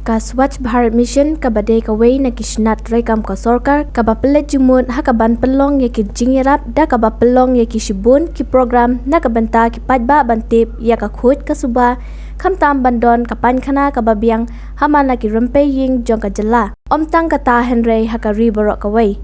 ka Swachh Bharat Mission ka badai ka wei na kishnat rekam ka sorkar ka bapelet jumut ha ka ban pelong ya ki jingyarap da ka bapelong ya ki shibun ki program na ka banta ki patba bantip ya ka khut ka suba kamtam bandon ka pankhana ka babiang hamana ki rempe ying jong ka jala omtang ka ta henrei ha ka riboro ka wei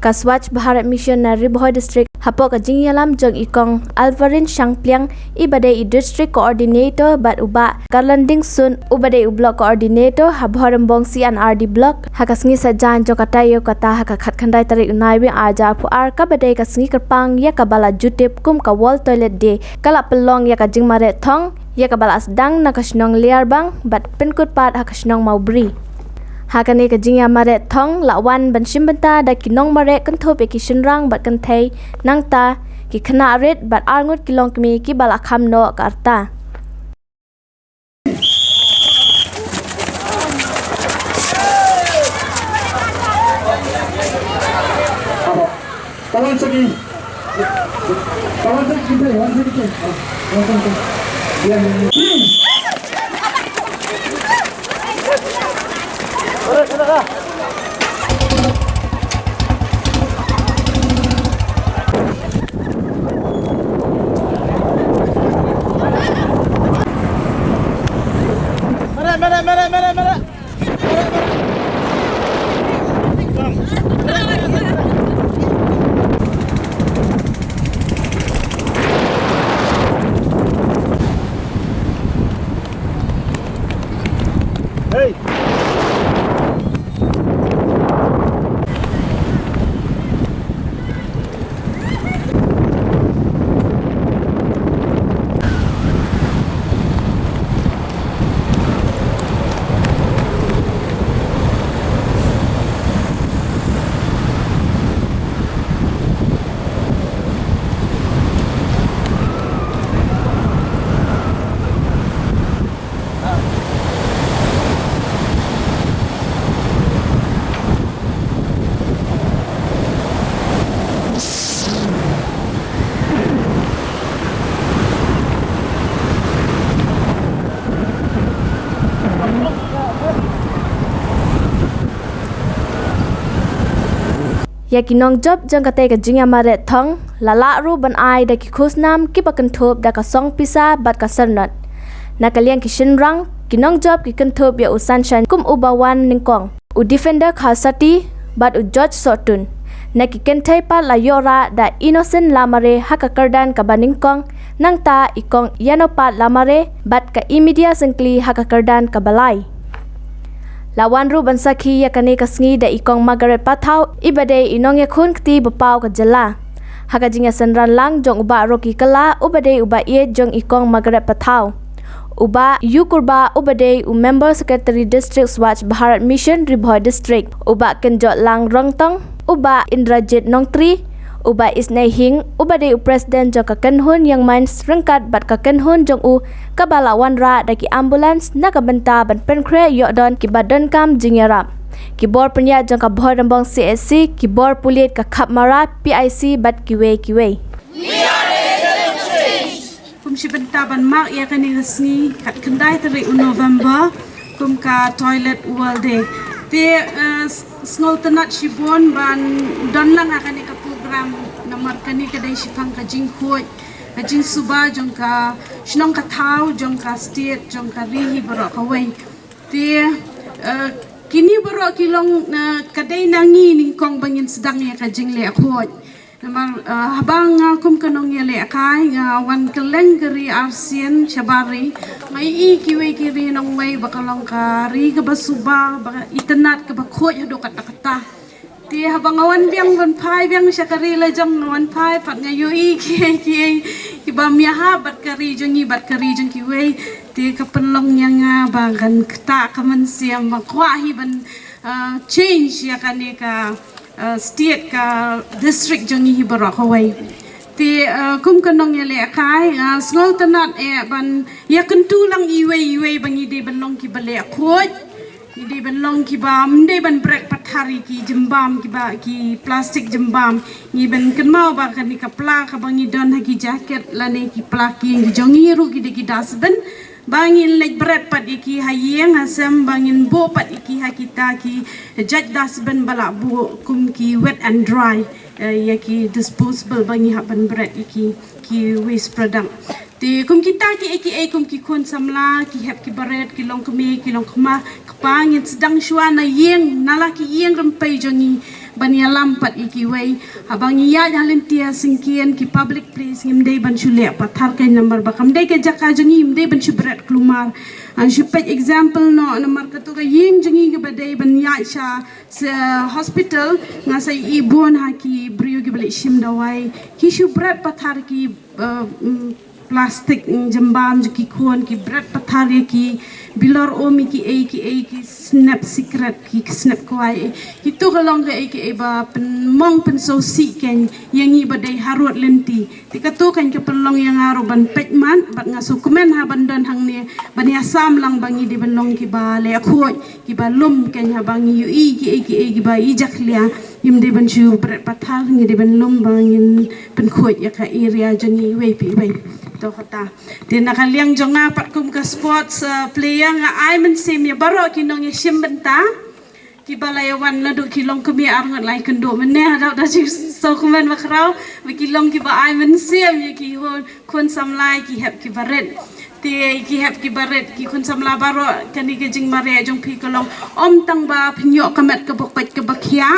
ka Swachh Bharat Mission na Ribhoi district hapo ka jingyalam jong ikong Alvarin Shangpliang ibadai i district coordinator bat uba Karlanding Sun ubadai block coordinator habhorembong CNRD block hakasngi sajan jong katayo kata haka khatkhandai tarik unai wi aja pu ar ka badai ka sngi kerpang ya ka bala jutip kum ka wall toilet de kala pelong ya ka jingmare thong ya ka bala asdang na kasnong liar bang bat penkut pat hakasnong maubri hakane ka jingya mare thong lawan banshim banta da kinong mare kanthop ki shinrang bat kan thei nangta ki khana red bat arngut kilong kmi ki bala kham no karta kawan segi Hey! ya kinong job jong kate ka jingya mare thong lala ru ban ai da ki khusnam ki pakan thop da ka song pisa bat ka sarnat na kaliang ki shinrang kinong job ki kan thop ya usanshan kum ubawan ningkong u defender khasati bat u George Sotun na ki kenthai pa la yora da innocent lamare haka kardan ka baningkong nangta ikong yanopat lamare bat ka imedia sengkli haka kardan ka balai lawan ru bansakhi ya kane kasngi da ikong Margaret Pathau ibade inong ya khun kti bapau ka jala haka jinga sanran lang jong uba roki kala ubade uba ye jong ikong Margaret Pathau uba yukurba ubade u member secretary district Swachh Bharat Mission Ribhoi district uba kenjot lang rongtong uba Indrajit Nongtri uba Isnai Hing ubade u president jong ka kenhun yang main serengkat bat ka kenhun jong u kabalawan ra da ki ambulance na ka benta ban penkre yodon ki badan kam jingyarap ki bor penya jong ka bhorambong CSC ki bor pulit ka khapmara PIC bat kiwe we are agent change kum si benta ban mak ya kani hasni kat kendai tari November kum ka toilet world day te snol tanat shibon ban don lang akani ka program namar kani kadai shipang ka jingkhoi ka jing suba jong ka shnong ka thau jong ka state jong ka rihi baro ka wei te kini baro kilong kadai nangi ning kong bangin sedang ya ka jing le khoi namar habang kum kanong ya le kai wan keleng geri arsian chabari mai i kiwe kiri nong wei bakalong ka ri ka basuba itenat ka bakhoi hado kata kata ti habang awan biang ban phai biang syakari la jong awan phai pat ngayo i ki ba mia ha bat kari jong i bat kari jong ki wei ti ka penlong yang bagan kta ka man siam ba kwa hi ban change ya kan ka state ka district jong i barak hawai ti kum kanong ya le kai snol tanat ban ya kentu lang iwe bangi de ban ki bale khoj Idi ban long ki ba mde ban brek pathari ki jembam ki ba ki plastik jembam ni ban kenmau ba kan ni kapla ka bangi don ha ki jacket lane ki plaki jongi ru ki de ki dasben bangin lek berat pat iki hayeng hasam bangin bo pat iki hakita ki judge dasban bala bu kum ki wet and dry ya ki disposable bangi haban berat iki ki waste product ti kum kita ki aka kum ki kon samla ki hep ki berat ki long kemi ki long kema kepangin sedang syuana yeng nalaki yeng rempai jongi bani lampat iki wei abang iya halin tia singkian ki public place ngimdei ban chule pathar kai number bakam dei ke jaka jongi ngimdei ban chubrat klumar an shupet example no number katu ka yeng jongi ke badai ban ya sha hospital ngasai ibon ha ki brio ki balik shim dawai ki shubrat pathar ki plastik jambam ki khon ki brat pathar ki bilor omi ki snap secret ki snap kwai ki tu kalong ke ba mong pen so si ken yang i badai harut lenti tikatu kan ke pelong yang aru ban pekman bat ngasu komen ha bandan hang ne ban ya sam lang bangi di benong ki ba le khoi ki ba lum ken ha bangi yu i ki ba i jaklia yim de ban chu brat pathar ngi de ban lum bangin pen khoi ya ka area jangi wei pi wei to kata tin nakaliang jonga pat kum ka sports player nga ai men sim ya baro kinong ya shimbenta ki balayawan na do kilong kami arngat lai kendo mene ada da so kumen makrau kilong ki ba ai men sim ya ki hon kon samlai ki hep ki baret ti ki hep ki baret ki kon samla baro kani ke jing mare jong pi kolong om tang ba pnyok kamet ke bokpet ke bakhia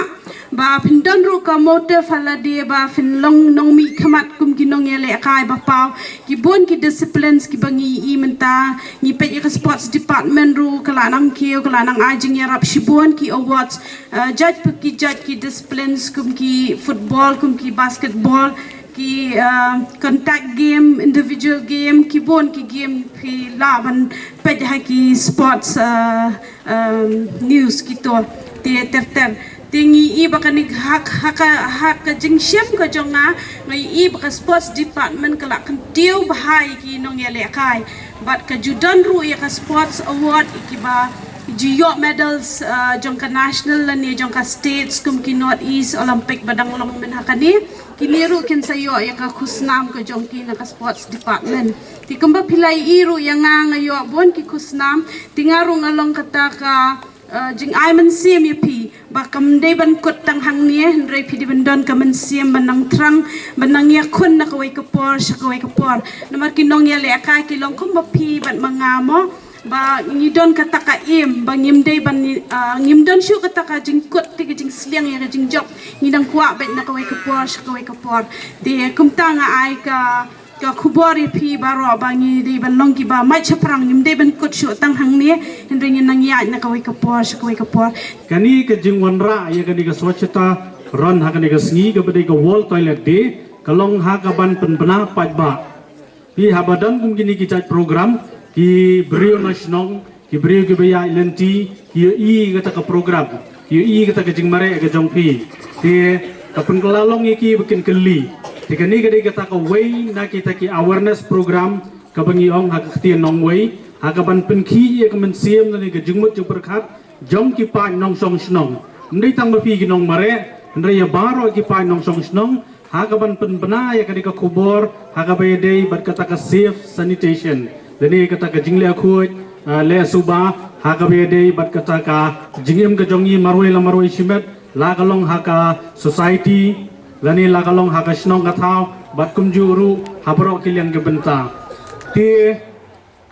ba pindon ru ka mote fala dia ba fin long nong mi khamat kum ki nong ele kai ba pau ki bon ki disciplines ki bangi I menta ni pe ka sports department ru kala nang ki kala nang ajing ya rap shibon ki awards judge ki disciplines kum ki football kum ki basketball ki contact game individual game ki bon ki game ki laban pe ki sports news ki to ter tingi I bakani hak jing syam ka jonga ngai I baka sports department kala kan tiu bahai ki nong ya lekai bat ka judan ru ya ka sports award ikiba jiyo medals jong ka national lani jong ka states kum ki north east olympic badang long men hakani kiniru kin sayo ya ka kusnam ka jong ki na ka sports department ti kumba pilai iru yang ngayo bon ki kusnam tingaru ngalong kata ka jing ai men sim ya pi bakam de ban kot tang hang nie ndrai pi di bandon ka men sim banang trang banang ya kun na kawai ka por sha kawai ka por namar kinong ya le ka ki long kum ba pi ban mangamo ba ngidon kata ka im ba ngimdei ban ngimdon shu kata ka jing kot ti jing sliang ya jing job ngidang kwa bet na kawai ka por sha kawai ka por de kum tanga ai ka kubori pi baro bangi di ban long ki ba mai chaprang nim de ban kot shu tang hang ne hendring nang ya na kawai ka por kani ka jingwan ra ya kani ka swachhata ron ha kani ka sngi ka bade ka world toilet day kalong ha ka ban penbena pajba pi habadan kum kini ki chat program ki brio nasional ki brio ki baya lenti ki I kata ka program ki I kata ka jingmare ka jongpi ti ka penkelalong iki bikin keli Tika ni kadai kata ka way na kita ki awareness program ka bangi ong ha ka tian nong way ha ka ban penki ya ka mensiam na ni ka jungmut jung perkhat jom ki pa nong song snong ndai tang ba pi ki nong mare ndai ya baro ki pa nong song snong ha ka ban penbena ya kadai ka kubor ha ka bay dei bat kata ka safe sanitation dani kata ka jingle khoi le suba ha ka bay dei bat kata ka jingim ka jongi maroi la maroi shimet la ka long ha ka society lani lakalong hakasnong kathaw batkum juru habro kiliang gebenta ti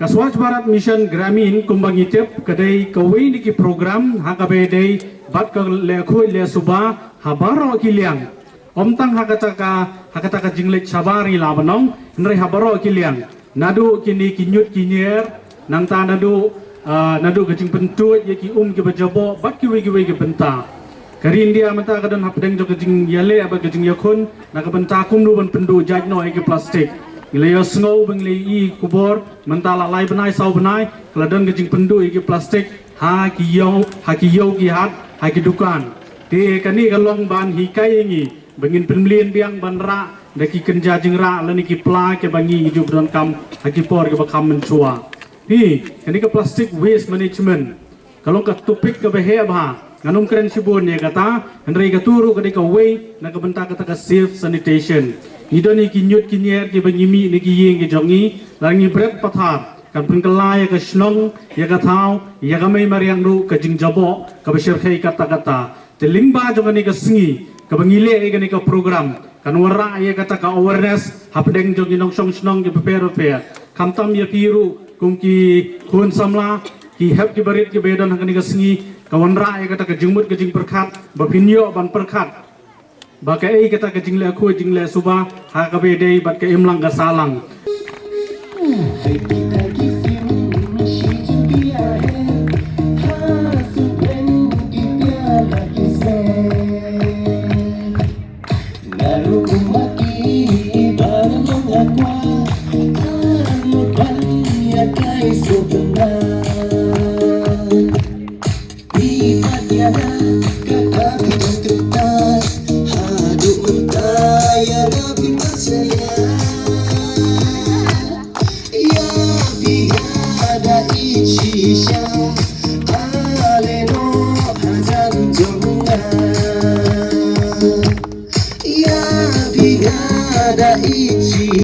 ka Swachh Bharat Mission Gramin kumbangi tep kadai kawai niki program hakabe dei bat ka le khoi le suba habaro kiliang omtang hakataka jinglek sabari labanong nre habaro kiliang nadu kini kinyut kinyer nang ta nadu kajing pentuat yaki ki bajabo bat ki wei gebenta Kari India mata kadang hapdeng jo kajing yale aba kajing yakun nak benta kum nu ban pendu jaj no ege plastik ile snow bang le I kubor mentala lai benai sau benai kladang kajing pendu ege plastik ha ki yo ki hat ha ki dukan te kani kalong ban hikai ngi bangin penmlien biang ban ra daki kenja jing ra lani ki pla ke bangi hidup dan kam ha ki por ke bakam menchua hi kani ke plastic waste management kalong ka topik ke behe ba nganum keren sibun ya kata hendrai ka turu ka way na ka benta kata ka safe sanitation idoni ki nyut ki nyer ki banyimi ni ki yeng ki jongi langi bret pathar kan pun kelai ke snong ya ka thau ya ka mai mariang ru ka jing jabo ka besir khai kata-kata telingba jong ni ka singi ka bangile ni ka program kan wara ya kata ka awareness hapdeng jong inong song snong ki prepare kamtam ya piru kum ki khun samla ki hep ki barit ki bedan ni ka singi ka wanra ya kata ka jingmut ka jing perkhat ba pinyo ban perkhat ba ka ei kata ka jingle khu jingle suba ha ka be dei bat ka imlang ka salang Ya, biada ichi